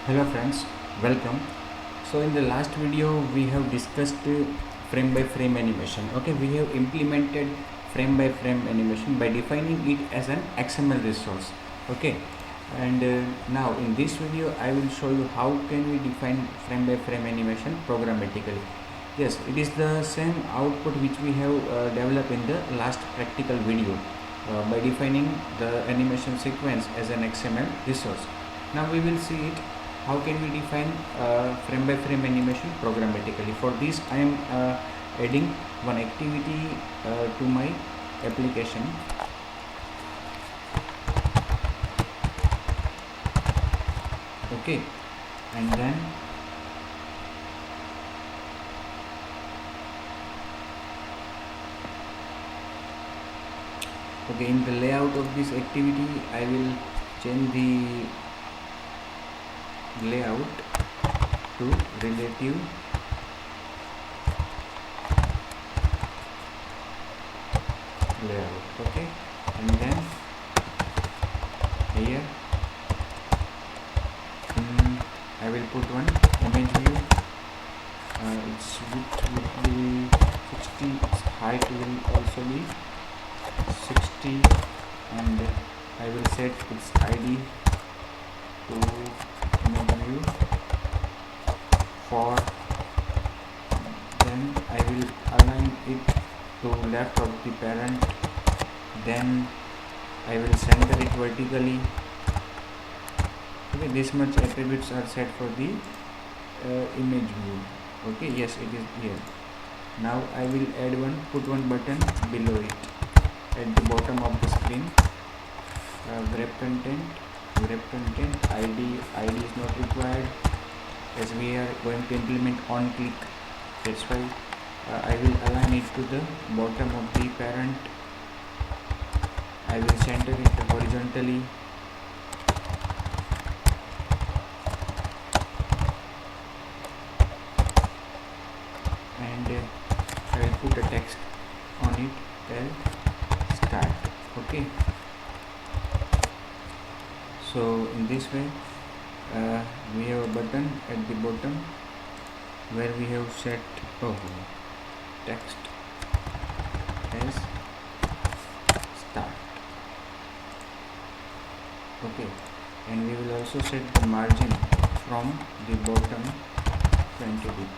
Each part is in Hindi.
Hello friends, welcome. So in the last video we have discussed frame by frame animation. Okay, we have implemented frame by frame animation by defining it as an XML resource. Okay, and now in this video I will show you how can we define frame by frame animation programmatically. Yes, it is the same output which we have developed in the last practical video by defining the animation sequence as an XML resource. Now we will see it how can we define frame by frame animation programmatically. For this I am adding one activity to my application. Okay, and then in the layout of this activity I will change the layout to relative layout. Okay, and then here I will put one image view. Its width will be 60, its height will also be 60, and I will set its ID to image view for. Then I will align it to left of the parent. Then I will center it vertically. Okay, this much attributes are set for the image view. Okay, yes, it is here. Now I will put one button below it at the bottom of the screen. Grep content ID is not required as we are going to implement on click. That's why I will align it to the bottom of the parent. I will center it horizontally. And I will put a text on it as start. Okay, so in this way we have a button at the bottom where we have set text as start. Okay, and we will also set the margin from the bottom 20 dp.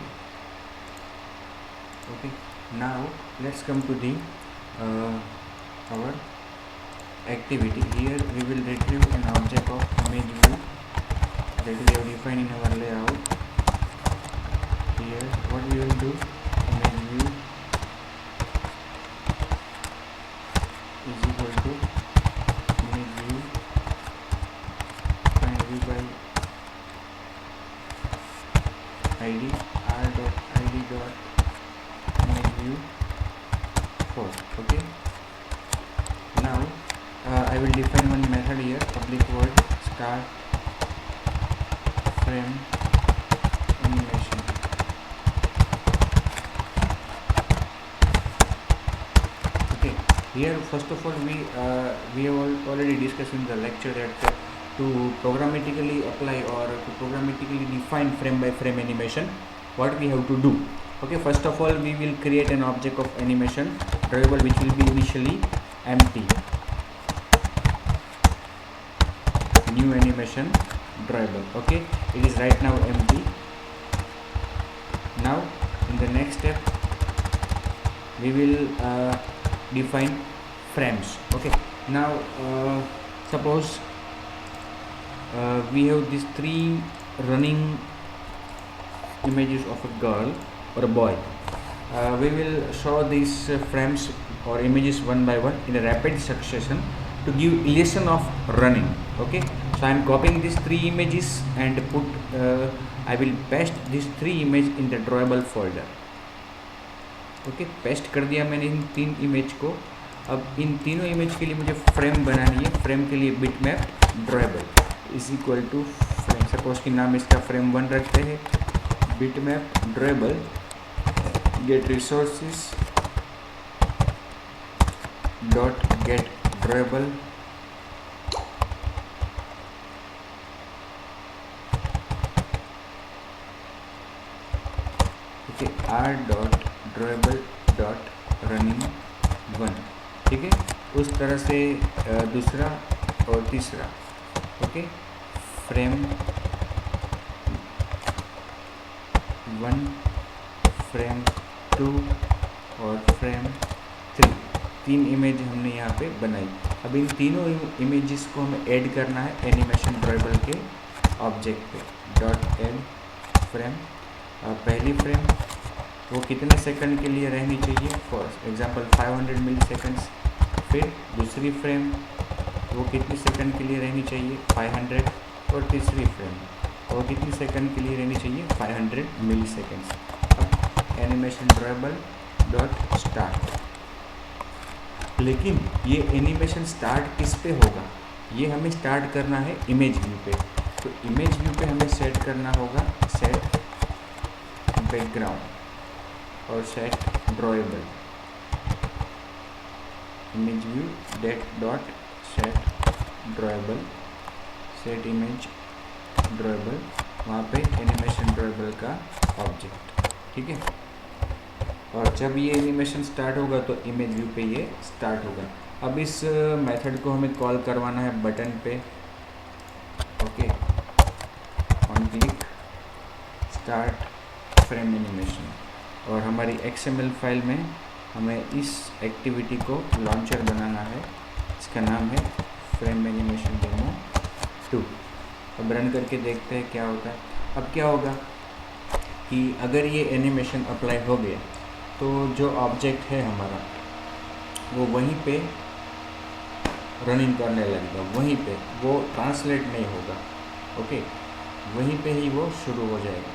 Okay, now let's come to the our activity. Here we will retrieve an object of image view that we have defined in our layout. Here what we will do, image view is equal to image view find view by id r dot id dot image view 4. Okay, now I will define one method here, public void start frame animation. Okay, here first of all we have already discussed in the lecture that to programmatically apply or to programmatically define frame by frame animation, what we have to do. Okay, first of all we will create an object of animation drawable which will be initially empty. New animation drawable. Okay, it is right now empty. Now in the next step we will define frames. Okay, now suppose we have these three running images of a girl or a boy. We will show these frames or images one by one in a rapid succession to give illusion of running. Okay, so I am copying these three images and put I will paste these three images in the drawable folder. Okay, paste कर दिया मैंने इन तीन इमेज को. अब इन तीनों इमेज के लिए मुझे फ्रेम बनानी है. फ्रेम के लिए bitmap drawable is equal to frame. Suppose कि नाम इसका फ्रेम 1 रखते हैं. Bitmap drawable get resources dot get drawable. Okay, R dot drawable dot running one, ठीक है। उस तरह से दूसरा और तीसरा, okay, frame one, frame two और फ्रेम थ्री, तीन इमेज हमने यहाँ पे बनाई। अब इन तीनों इमेजेस को हमें ऐड करना है एनिमेशन ड्रॉएबल के ऑब्जेक्ट पे। डॉट ऐड फ्रेम, पहली फ्रेम वो कितने सेकंड के लिए रहनी चाहिए, फॉर एग्जांपल 500 मिली सेकंड्स। फिर दूसरी फ्रेम वो कितनी सेकंड के लिए रहनी चाहिए, 500। और तीसरी फ्रेम वो कितनी सेकंड के लिए रहनी चाहिए, 500 मिली सेकंड्स। अब एनिमेशन ड्रॉएबल डॉट स्टार्ट, लेकिन ये एनिमेशन स्टार्ट किस पे होगा, ये हमें स्टार्ट करना है इमेज व्यू पे। तो इमेज व्यू पे हमें सेट करना होगा सेट बैकग्राउंड और सेट ड्रॉएबल, इमेज व्यू डेट dot set drawable, set image drawable, वहाँ पे एनिमेशन ड्रॉएबल का ऑब्जेक्ट, ठीक है। और जब ये एनिमेशन स्टार्ट होगा तो इमेज व्यू पे ये स्टार्ट होगा। अब इस मेथड को हमें कॉल करवाना है बटन पे, okay, on click start frame animation, और हमारी XML फाइल में हमें इस एक्टिविटी को लॉन्चर बनाना है, इसका नाम है फ्रेम एनिमेशन डेमो 2। अब रन करके देखते हैं क्या होता है। अब क्या होगा कि अगर ये एनिमेशन अप्लाई हो गया तो जो ऑब्जेक्ट है हमारा वो वहीं पे रनिंग करने लगेगा, वहीं पे वो ट्रांसलेट नहीं होगा, ओके, वहीं पे ही वो शुरू हो जाएगा।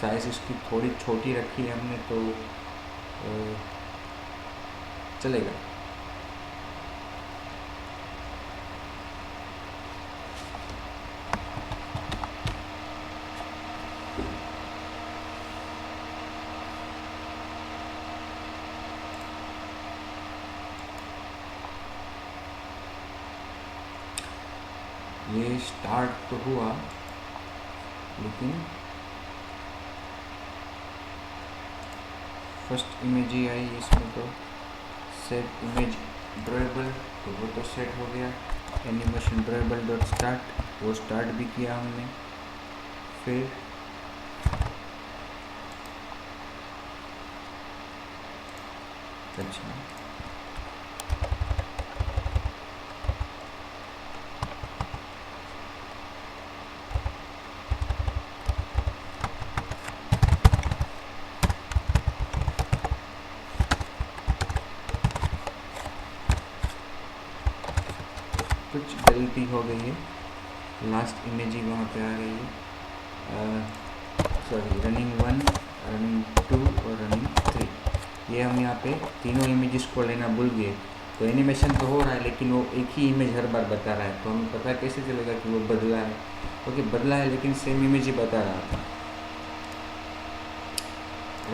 साइज इसकी थोड़ी छोटी रखी है हमने तो चलेगा। ये स्टार्ट तो हुआ, लेकिन फर्स्ट इमेज ही आई इसमें, तो सेट इमेज ड्रॉएबल, तो वो तो सेट हो गया। एनिमेशन ड्रॉएबल डॉट स्टार्ट, वो स्टार्ट भी किया हमने। फिर अच्छा, कुछ गलती हो गई है, लास्ट इमेज ही वहाँ पे आ रही है, सॉरी, रनिंग 1, रनिंग 2 और रनिंग 3, ये हम यहाँ पे तीनों इमेजेस को लेना भूल गए। तो एनिमेशन तो हो रहा है लेकिन वो एक ही इमेज हर बार बता रहा है, तो हमें पता कैसे चलेगा कि वो बदला है, ओके, बदला है लेकिन सेम इमेज ही बता रहा था।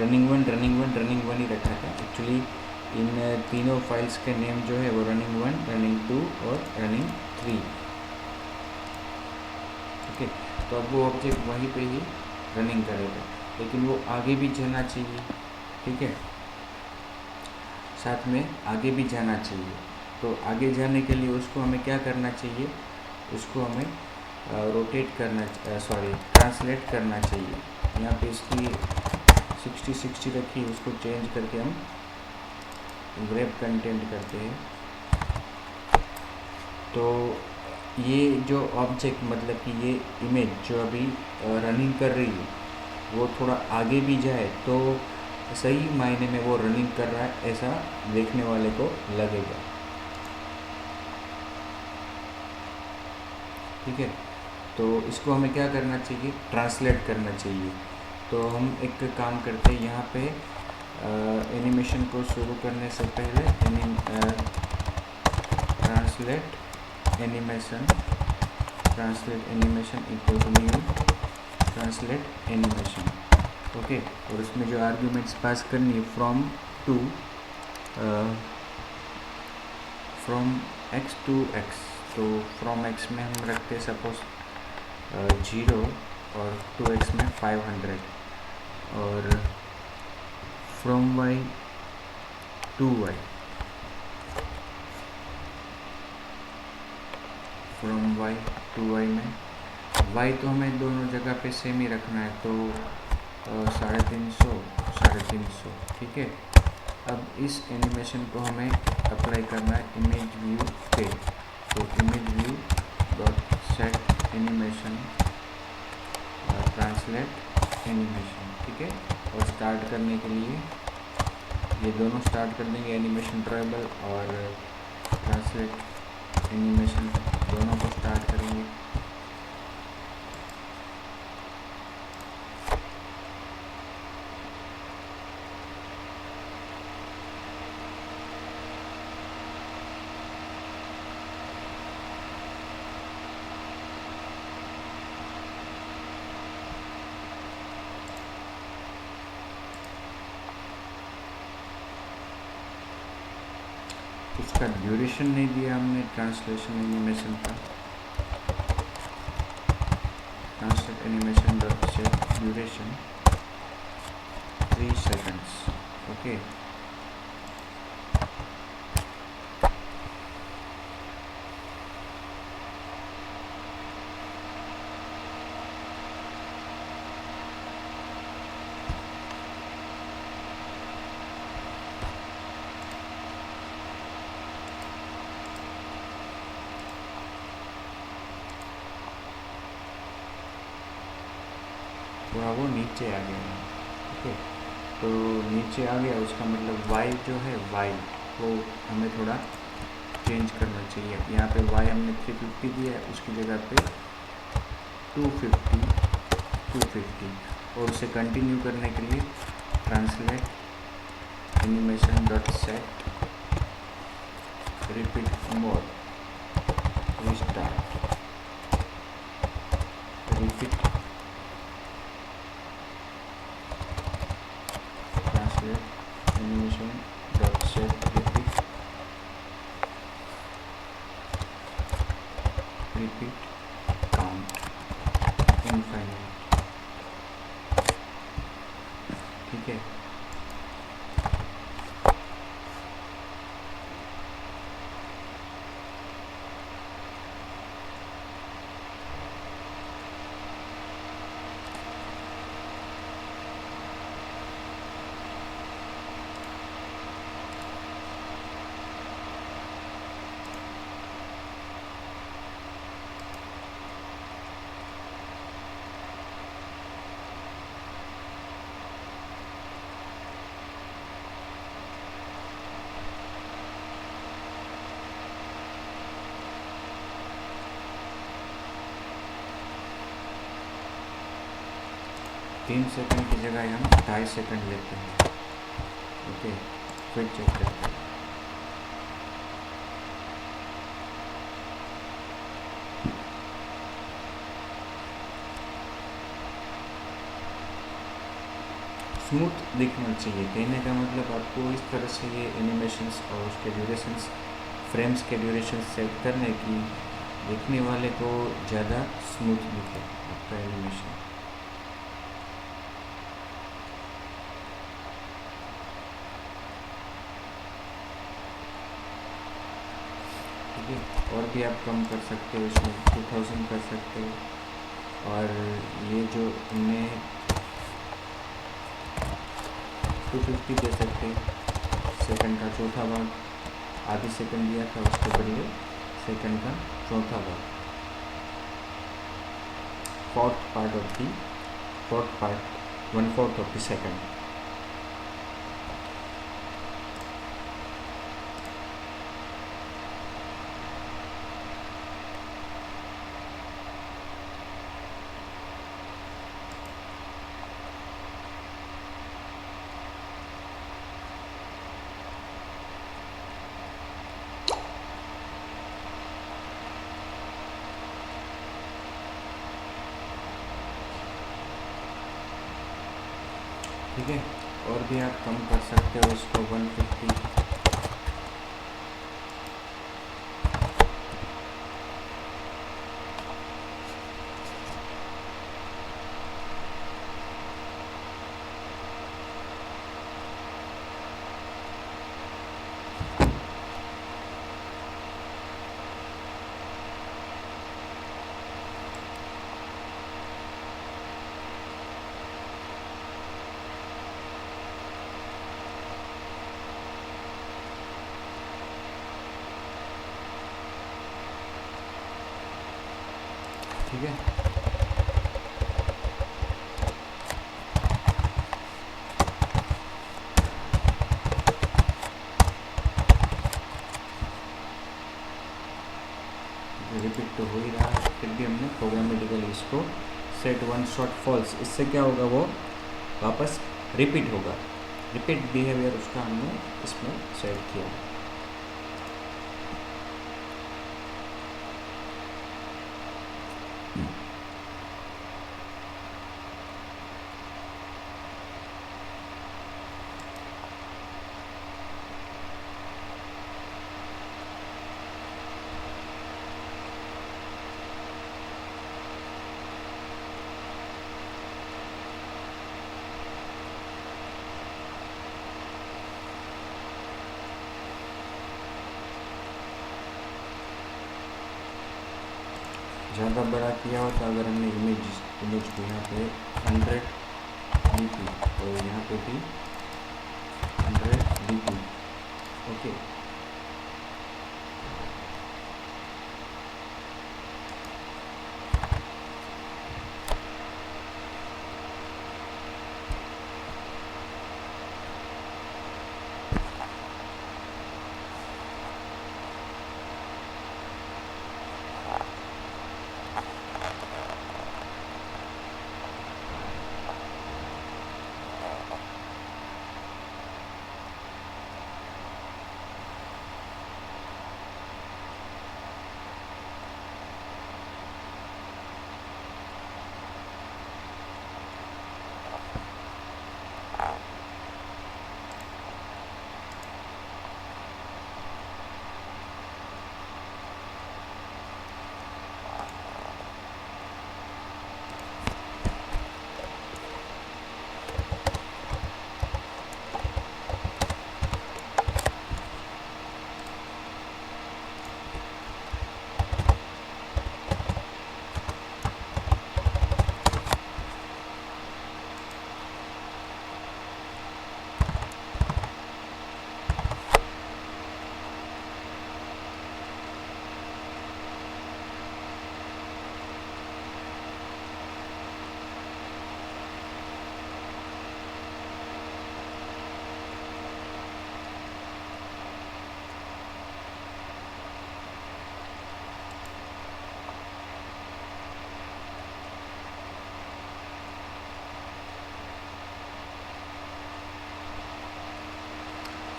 रनिंग 1 रनिंग 1 रनिंग 1 ही रखा था एक्चुअली। इन तीनों फाइल्स के नेम जो है वो रनिंग 1, रनिंग 2 और रनिंग 3, ओके। तो अब वो ऑब्जेक्ट वहीं पे ही रनिंग करेगा, लेकिन वो आगे भी जाना चाहिए, ठीक है, साथ में आगे भी जाना चाहिए। तो आगे जाने के लिए उसको हमें क्या करना चाहिए, उसको हमें रोटेट करना, सॉरी, ट्रांसलेट करना चाहिए। यहाँ पे इसकी 60-60 रखी, उसको चेंज करके हम ग्रेप कंटेंट करते हैं। तो ये जो ऑब्जेक्ट, मतलब कि ये इमेज जो अभी रनिंग कर रही है वो थोड़ा आगे भी जाए तो सही मायने में वो रनिंग कर रहा है ऐसा देखने वाले को लगेगा, ठीक है। तो इसको हमें क्या करना चाहिए, ट्रांसलेट करना चाहिए। तो हम एक काम करते हैं, यहाँ पे एनिमेशन को शुरू करने से पहले translate animation equal to new translate animation, okay. और उसमें जो आर्ग्यूमेंट्स पास करनी है फ्रॉम x to x, तो फ्रॉम x में हम रखते हैं सपोज 0 और 2x में 500 और from y to y, from y to y में y तो हमें दोनों जगह पे सेम ही रखना है, तो 350, ठीक है। अब इस एनिमेशन को हमें अप्लाई करना है इमेज व्यू पे, तो image view dot set animation translate animation, ठीक है। और स्टार्ट करने के लिए ये दोनों स्टार्ट कर देंगे, एनिमेशन ट्रायबल और ट्रांसलेट एनिमेशन दोनों को स्टार्ट करेंगे। इसका ड्यूरेशन नहीं दिया हमने ट्रांसलेशन एनिमेशन का, translate animation dot set duration 3 seconds, okay. थोड़ा वो नीचे आ गया है, ओके। तो नीचे आ गया, उसका मतलब y जो है y वो हमें थोड़ा चेंज करना चाहिए। यहाँ पे y हमने 350 दिया है, उसकी जगह पे 250 और उसे कंटिन्यू करने के लिए translate animation dot set repeat more restart repeat animation dot set repeat count infinite, ठीक है। तीन सेकंड की जगह हम 2.5 सेकंड लेते हैं, ओके। फिर चेक करते हैं। स्मूथ दिखना चाहिए, कहने का मतलब आपको इस तरह से ये एनिमेशंस और उसके ड्यूरेशंस, फ्रेम्स के ड्यूरेशन सेट करने की देखने वाले को ज़्यादा स्मूथ दिखे आपका एनिमेशन, ठीक है। और भी आप कम कर सकते हो, इसमें 2000 कर सकते हो। और ये जो हमने 250 दे सकते हैं, सेकंड का चौथा भाग, आधे सेकंड दिया था उसके बदले सेकंड का चौथा भाग, fourth part, 1/4 of the second. ठीक है। और भी आप कम कर सकते हो इसको 150, ठीक है। रिपीट तो हो ही रहा है, फिर भी हमने प्रोग्रामेटिकली इसको सेट वन शॉट फॉल्स, इससे क्या होगा, वो वापस रिपीट होगा। रिपीट बिहेवियर उसका हमने इसमें सेट किया। ज़्यादा बड़ा किया होता अगर हमने इमेज को यहाँ पे 100 dp और यहाँ पे भी 100 dp, ओके।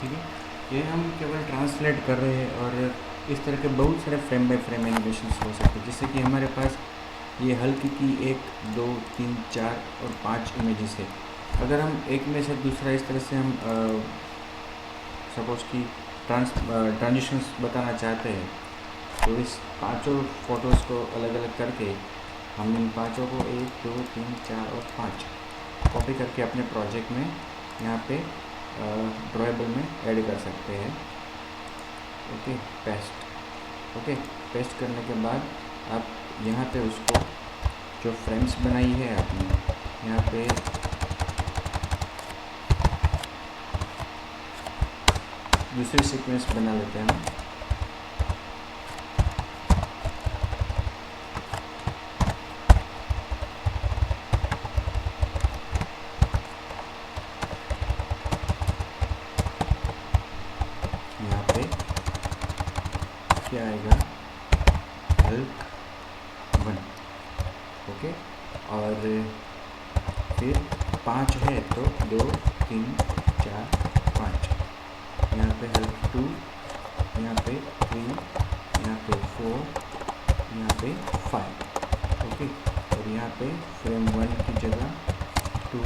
ठीक है, ये हम केवल ट्रांसलेट कर रहे हैं और इस तरह के बहुत सारे फ्रेम बाय फ्रेम एनिमेशन हो सकते हैं, जिससे कि हमारे पास ये हल्की की 1 2 3 4 और 5 इमेजेस है। अगर हम एक में से दूसरा इस तरह से हम सपोज़ की ट्रांजिशंस बताना चाहते हैं, तो इस पांचों फ़ोटोज़ को अलग अलग करके हम इन पांचों को 1 2 3 4 और 5 कॉपी करके अपने प्रोजेक्ट में यहाँ पे ड्रॉएबल में ऐड कर सकते हैं। Okay, paste. ओके, पेस्ट करने के बाद आप यहाँ पे उसको जो फ्रेम्स बनाई है आपने यहाँ पे दूसरी सीक्वेंस बना लेते हैं हम। यहाँ पे क्या आएगा, हल्क 1, ओके। और फिर 5 है तो 2 3 4 5, यहाँ पे हल्क 2, यहाँ पे 3, यहाँ पे 4, यहाँ पे 5, ओके। और यहाँ पे फ्रेम 1 की जगह 2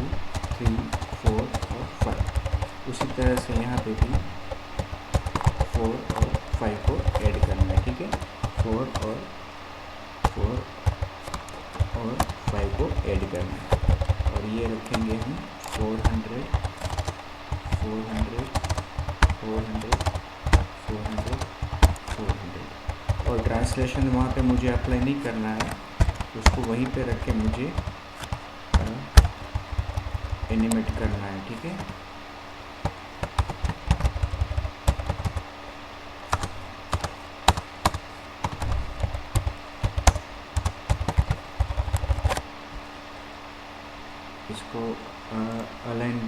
3 4 और 5। उसी तरह से यहाँ पे भी 4 और 5 को ऐड करना है, ठीक है। 4 और 5 को ऐड करना है और ये रखेंगे हम 400 400 400 400 400। और ट्रांसलेशन वहाँ पे मुझे अप्लाई नहीं करना है, उसको वहीं पे रख के मुझे एनिमेट करना है, ठीक है।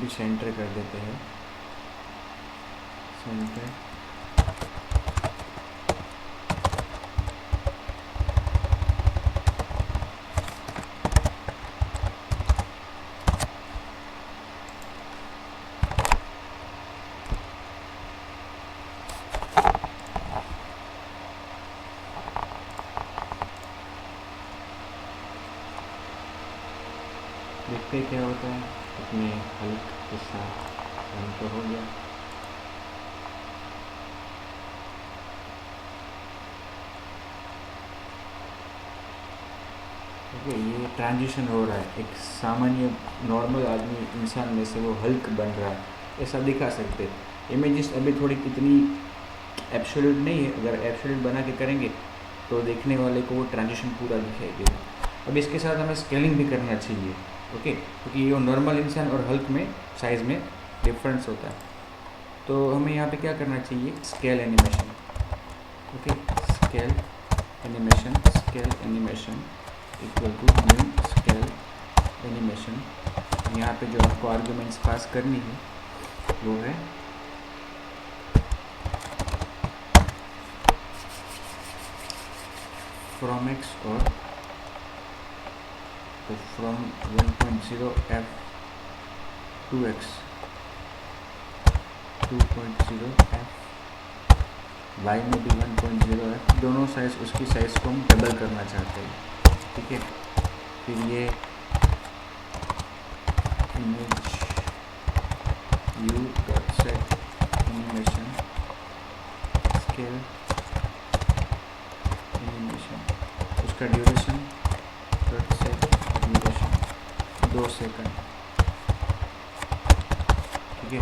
भी सेंटर कर देते हैं, सेंटर। देखते क्या होता है अपने हल्क के साथ। रन तो हो गया। ओके, ये ट्रांजिशन हो रहा है, एक सामान्य नॉर्मल आदमी इंसान में से वो हल्क बन रहा है, ऐसा दिखा सकते हैं। इमेजेस अभी थोड़ी इतनी एब्सोल्यूट नहीं है, अगर एब्सोल्यूट बना के करेंगे तो देखने वाले को वो ट्रांजिशन पूरा दिखाई देगा। अब इसके साथ हमें स्केलिंग भी करना चाहिए, ओके, क्योंकि ये नॉर्मल इंसान और हल्क में साइज़ में डिफरेंस होता है। तो हमें यहाँ पे क्या करना चाहिए, scale animation. Okay, scale animation equal to new scale animation. यहाँ पे जो आपको आर्ग्यूमेंट्स पास करनी है वो है फ्रॉम एक्स, और तो from 1.0 f to x 2.0 f, y में भी 1.0 f, दोनों साइज, उसकी साइज़ को हम डबल करना चाहते हैं, ठीक है। फिर ये image u dot set animation scale animation, उसका duration dot set duration 2 second, ठीक है।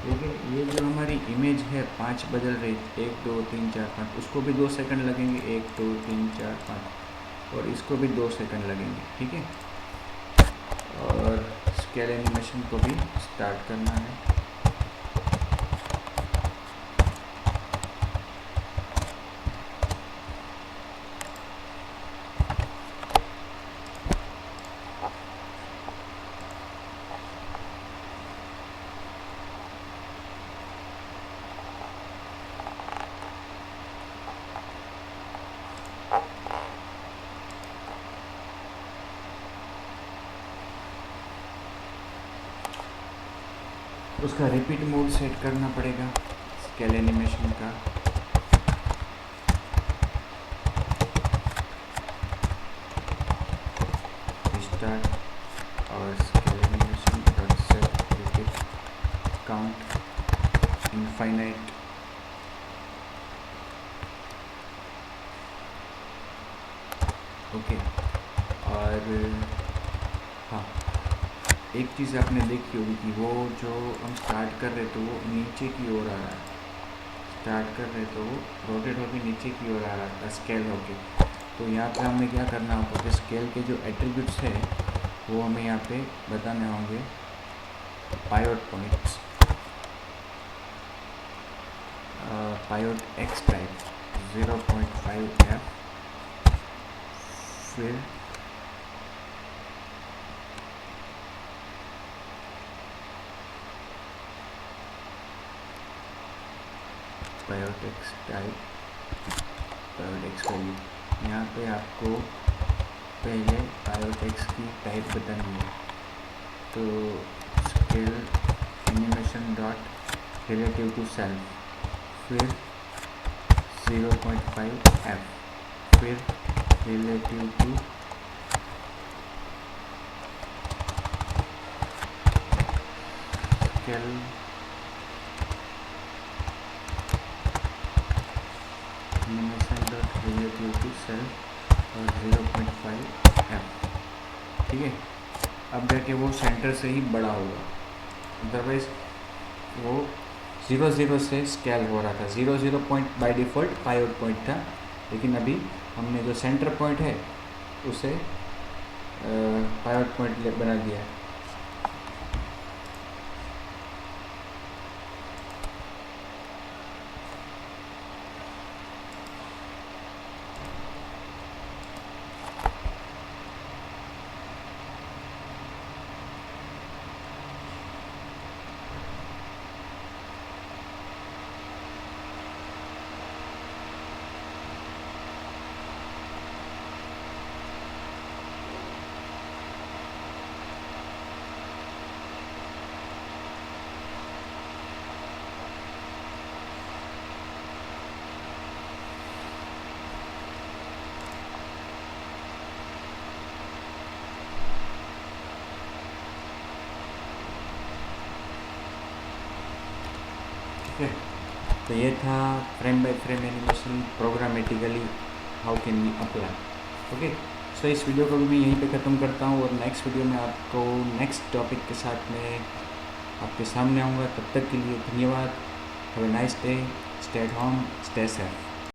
देखिए ये जो हमारी इमेज है 5 बदल रही, 1 2 3 4 5, उसको भी 2 सेकंड लगेंगे, 1 2 3 4 5, और इसको भी 2 सेकंड लगेंगे, ठीक है। और स्केल एनिमेशन को भी स्टार्ट करना है। उसका रिपीट मोड सेट करना पड़ेगा स्केल एनिमेशन का। स्टार्ट और scale animation dot set repeat count infinite. Okay, और हाँ, एक चीज़ आपने देखी होगी कि वो जो हम स्टार्ट कर रहे तो वो नीचे की ओर आ रहा है, स्टार्ट कर रहे तो वो रोटेट होकर नीचे की ओर आ रहा था स्केल होके। तो यहाँ पे हमें क्या करना होगा कि स्केल के जो एट्रीब्यूट्स है वो हमें यहाँ पे बताने होंगे। पायोट पॉइंट्स, पायोट एक्स टाइप 0.5 f, फिर पायोट एक्स टाइप, पायोट एक्स वैल्यू। यहाँ पे आपको पहले पायोट एक्स की टाइप बतानी है, तो scale animation dot relative to self, फिर 0.5 f, फिर relative to scale animation dot relative to self और 0.5 f, ठीक है। अब जाके वो सेंटर से ही बड़ा होगा, अदरवाइज वो 0 से स्केल हो रहा था। 0 पॉइंट बाय डिफ़ॉल्ट पायोट पॉइंट था, लेकिन अभी हमने जो सेंटर पॉइंट है उसे पायोट पॉइंट बना दिया है। ओके, तो ये था frame by frame animation programmatically how can we apply. Okay, so इस वीडियो को भी मैं यहीं पे ख़त्म करता हूँ और नेक्स्ट वीडियो में आपको नेक्स्ट टॉपिक के साथ में आपके सामने आऊँगा। तब तक के लिए धन्यवाद। Have a nice day, stay at home, stay safe.